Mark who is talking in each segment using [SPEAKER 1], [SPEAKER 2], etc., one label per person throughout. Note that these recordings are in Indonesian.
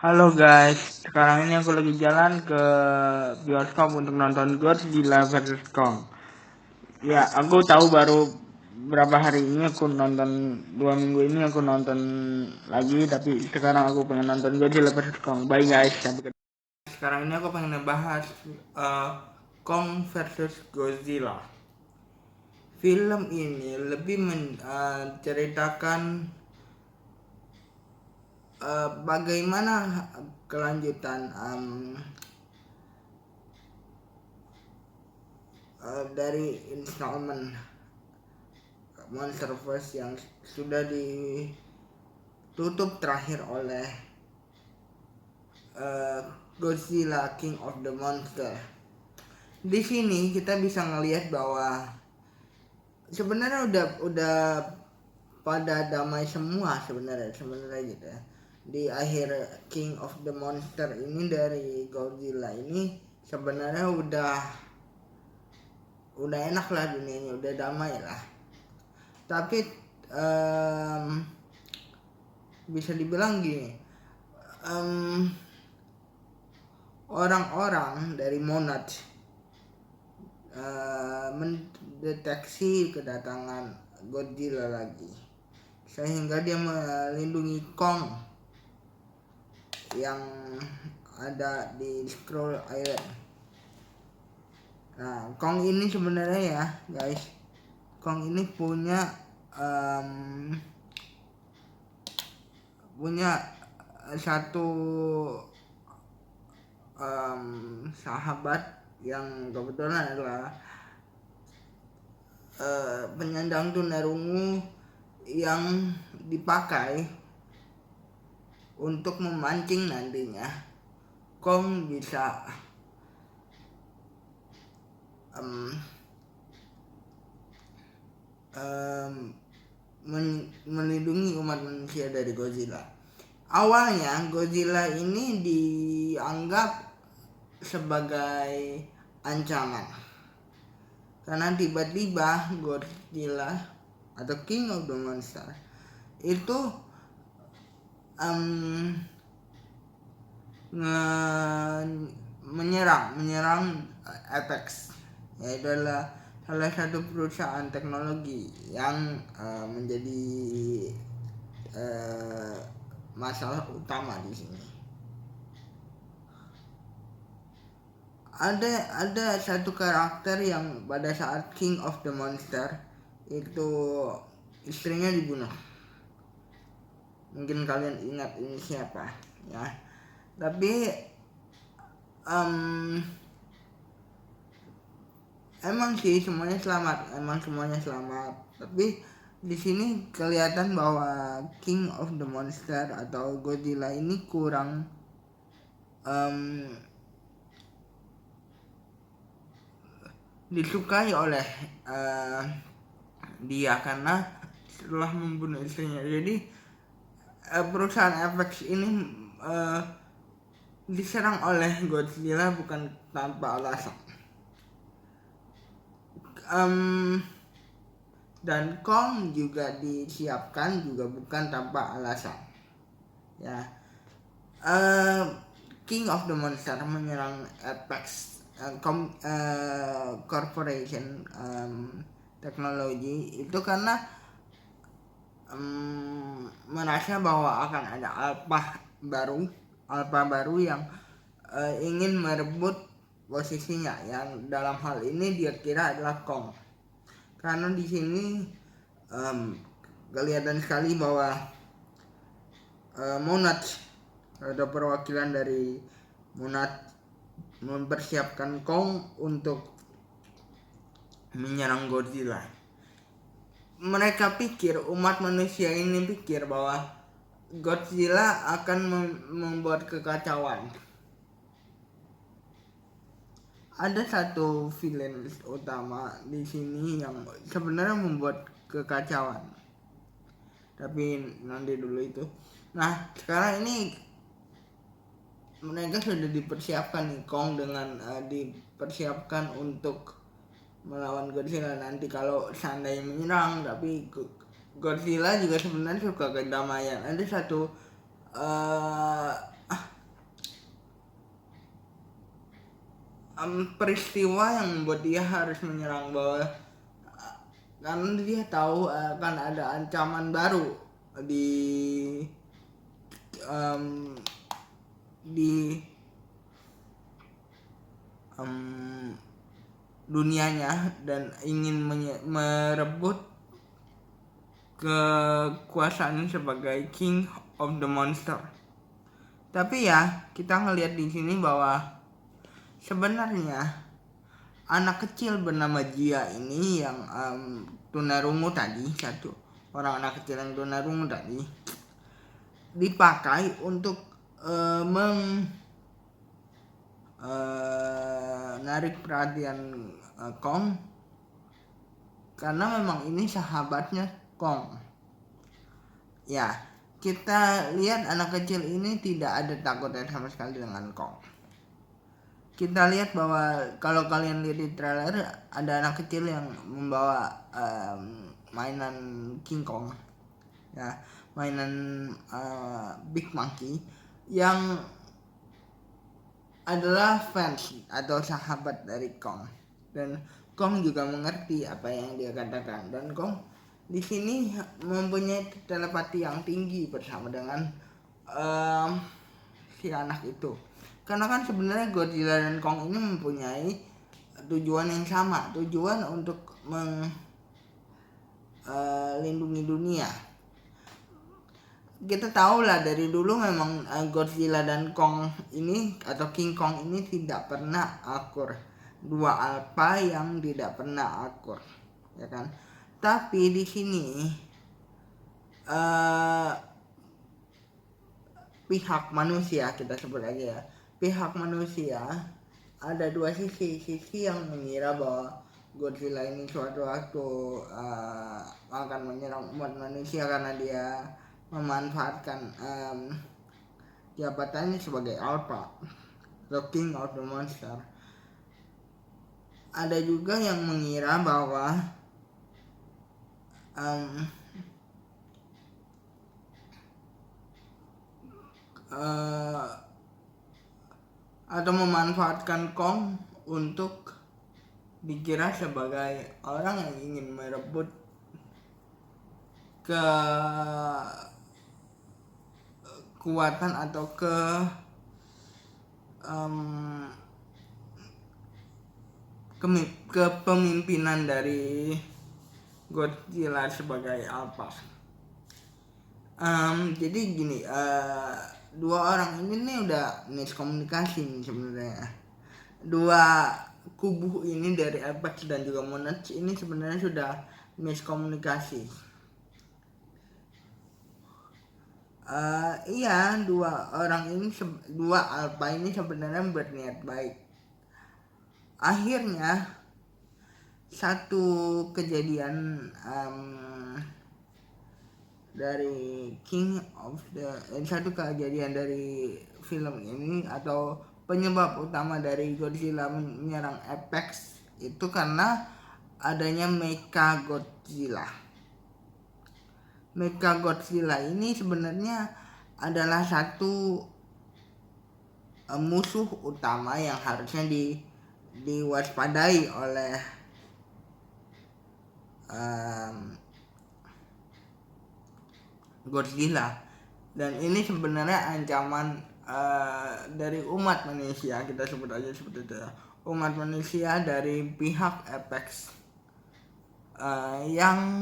[SPEAKER 1] Halo guys, sekarang ini aku lagi jalan ke bioskop untuk nonton Godzilla vs Kong. Ya, aku tahu baru berapa hari ini aku nonton, 2 minggu ini aku nonton lagi, tapi sekarang aku pengen nonton Godzilla vs Kong. Bye guys, sampai ketemu. Sekarang ini aku pengen ngebahas Kong versus Godzilla. Film ini lebih menceritakan bagaimana kelanjutan dari installment Monsterverse yang sudah ditutup terakhir oleh Godzilla King of the Monster. Di sini kita bisa ngelihat bahwa sebenarnya udah pada damai semua sebenarnya gitu ya. Di akhir King of the Monster ini dari Godzilla ini sebenarnya udah enak lah dunianya, udah damai lah. Tapi bisa dibilang gini, orang-orang dari Monad mendeteksi kedatangan Godzilla lagi, sehingga dia melindungi Kong yang ada di Scroll Island. Nah, Kong ini sebenarnya ya guys, Kong ini punya satu sahabat yang kebetulan adalah penyandang tunarungu yang dipakai untuk memancing nantinya Kong bisa melindungi umat manusia dari Godzilla. Awalnya Godzilla ini dianggap sebagai ancaman karena tiba-tiba Godzilla atau King of the Monster itu menyerang Apex, yaitu adalah salah satu perusahaan teknologi yang menjadi masalah utama di sini. Ada satu karakter yang pada saat King of the Monster itu istrinya dibunuh. Mungkin kalian ingat ini siapa ya. Tapi emang semuanya selamat. Tapi di sini kelihatan bahwa King of the Monster atau Godzilla ini kurang disukai oleh dia karena setelah membunuh istrinya. Jadi perusahaan Apex ini diserang oleh Godzilla bukan tanpa alasan. Dan Kong juga disiapkan juga bukan tanpa alasan. Ya, King of the Monster menyerang Apex Corporation teknologi itu karena merasa bahwa akan ada alpha baru yang ingin merebut posisinya, yang dalam hal ini dia kira adalah Kong. Karena di sini kelihatan sekali bahwa Monad atau perwakilan dari Monad mempersiapkan Kong untuk menyerang Godzilla. Mereka pikir, umat manusia ini pikir bahwa Godzilla akan membuat kekacauan. Ada satu villain utama di sini yang sebenarnya membuat kekacauan. Tapi nanti dulu itu. Nah, sekarang ini mereka sudah dipersiapkan nih, Kong dengan dipersiapkan untuk melawan Godzilla nanti kalau seandainya menyerang. Tapi Godzilla juga sebenarnya suka kedamaian. Ada satu peristiwa yang membuat dia harus menyerang bahwa karena dia tahu akan ada ancaman baru di em, di dunianya dan ingin merebut kekuasaan sebagai King of the Monster. Tapi ya kita ngelihat di sini bahwa sebenarnya anak kecil bernama Jia ini yang tunarungu tadi, satu orang anak kecil yang tunarungu tadi dipakai untuk menarik perhatian Kong karena memang ini sahabatnya Kong. Ya, kita lihat anak kecil ini tidak ada takutnya sama sekali dengan Kong. Kita lihat bahwa kalau kalian lihat di trailer ada anak kecil yang membawa mainan King Kong, ya, mainan Big Monkey yang adalah fans atau sahabat dari Kong, dan Kong juga mengerti apa yang dia katakan, dan Kong di sini mempunyai telepati yang tinggi bersama dengan si anak itu. Karena kan sebenarnya Godzilla dan Kong ini mempunyai tujuan yang sama, tujuan untuk melindungi dunia. Kita tahu lah dari dulu memang Godzilla dan Kong ini atau King Kong ini tidak pernah akur, dua alpha yang tidak pernah akur, ya kan? Tapi di sini pihak manusia, kita sebut aja ya, pihak manusia ada dua sisi yang mengira bahwa Godzilla ini suatu waktu akan menyerang umat manusia karena dia memanfaatkan jabatannya sebagai Alpha, the King of the Monster. Ada juga yang mengira bahwa atau memanfaatkan Kong untuk dikira sebagai orang yang ingin merebut kekuatan atau kepemimpinan dari Godzilla sebagai Alpha. Jadi gini, dua orang ini nih udah miskomunikasi nih sebenarnya. Dua kubu ini dari Apex dan juga Monarch ini sebenarnya sudah miskomunikasi. Iya, dua orang ini, dua alpha ini sebenarnya berniat baik. Akhirnya satu kejadian dari satu kejadian dari film ini atau penyebab utama dari Godzilla menyerang Apex itu karena adanya Mecha Godzilla. Mecha Godzilla ini sebenarnya adalah satu musuh utama yang harusnya diwaspadai oleh Godzilla, dan ini sebenarnya ancaman dari umat manusia, kita sebut aja seperti itu ya, umat manusia dari pihak Apex yang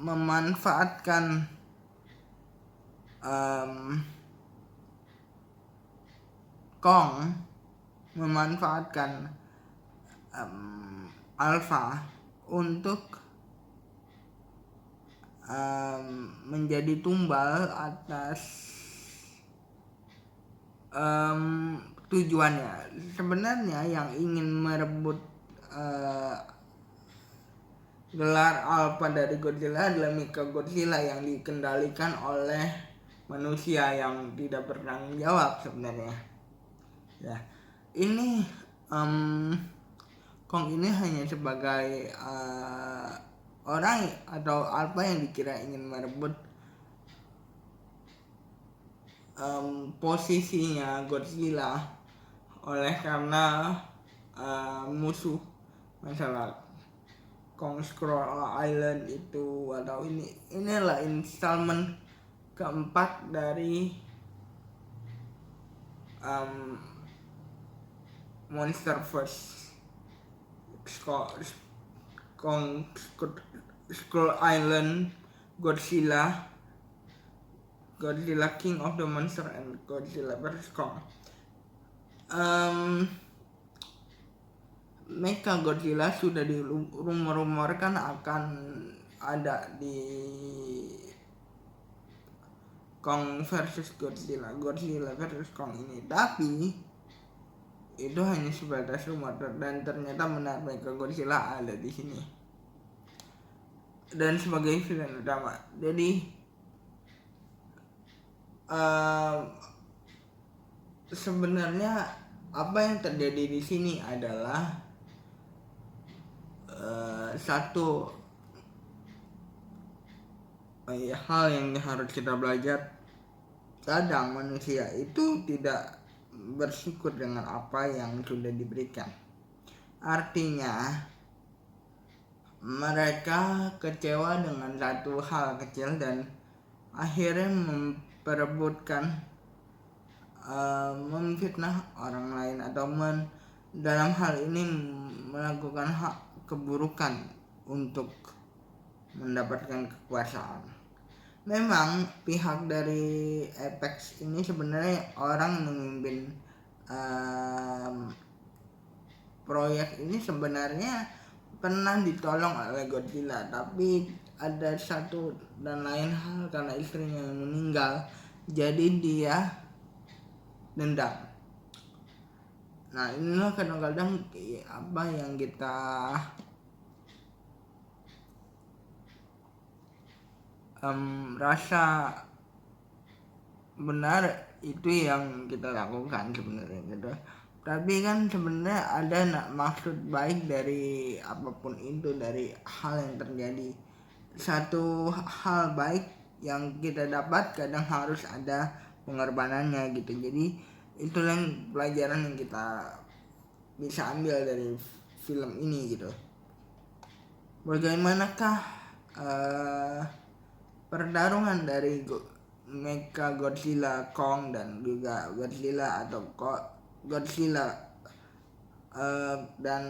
[SPEAKER 1] memanfaatkan Kong, memanfaatkan Alpha untuk menjadi tumbal atas tujuannya. Sebenarnya yang ingin merebut gelar Alpha dari Godzilla adalah Mecha Godzilla yang dikendalikan oleh manusia yang tidak bertanggung jawab sebenarnya. Ya, ini Kong ini hanya sebagai orang atau Alpha yang dikira ingin merebut posisinya Godzilla oleh karena musuh masalah Kong Skull Island itu, atau inilah installment keempat dari Monsterverse. Kong Skull Island, Godzilla King of the Monster, and Godzilla vs Kong. Mecha Godzilla sudah dirumor-rumorkan akan ada di Kong versus Godzilla versus Kong ini, tapi itu hanya sebatas rumor, dan ternyata benar Mecha Godzilla ada di sini dan sebagai villain utama. Jadi sebenarnya apa yang terjadi di sini adalah satu hal yang harus kita belajar. Kadang manusia itu tidak bersyukur dengan apa yang sudah diberikan. Artinya mereka kecewa dengan satu hal kecil dan akhirnya memperebutkan, memfitnah orang lain, atau dalam hal ini melakukan keburukan untuk mendapatkan kekuasaan. Memang pihak dari Apex ini sebenarnya orang memimpin proyek ini sebenarnya pernah ditolong oleh Godzilla, tapi ada satu dan lain hal karena istrinya yang meninggal, jadi dia dendam. Nah, inilah kadang-kadang apa yang kita rasa benar itu yang kita lakukan sebenarnya gitu. Tapi kan sebenarnya ada maksud baik dari apapun itu, dari hal yang terjadi. Satu hal baik yang kita dapat kadang harus ada pengorbanannya gitu. Jadi itulah pelajaran yang kita bisa ambil dari film ini gitu. Bagaimanakah pertarungan dari Mecha Godzilla Kong dan juga Godzilla atau Godzilla dan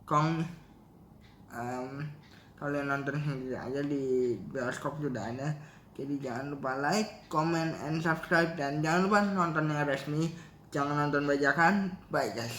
[SPEAKER 1] Kong. Kalian nonton sendiri aja di bioskop sudah ada. Jadi jangan lupa like, comment, and subscribe, dan jangan lupa nonton yang resmi, jangan nonton bajakan. Bye guys.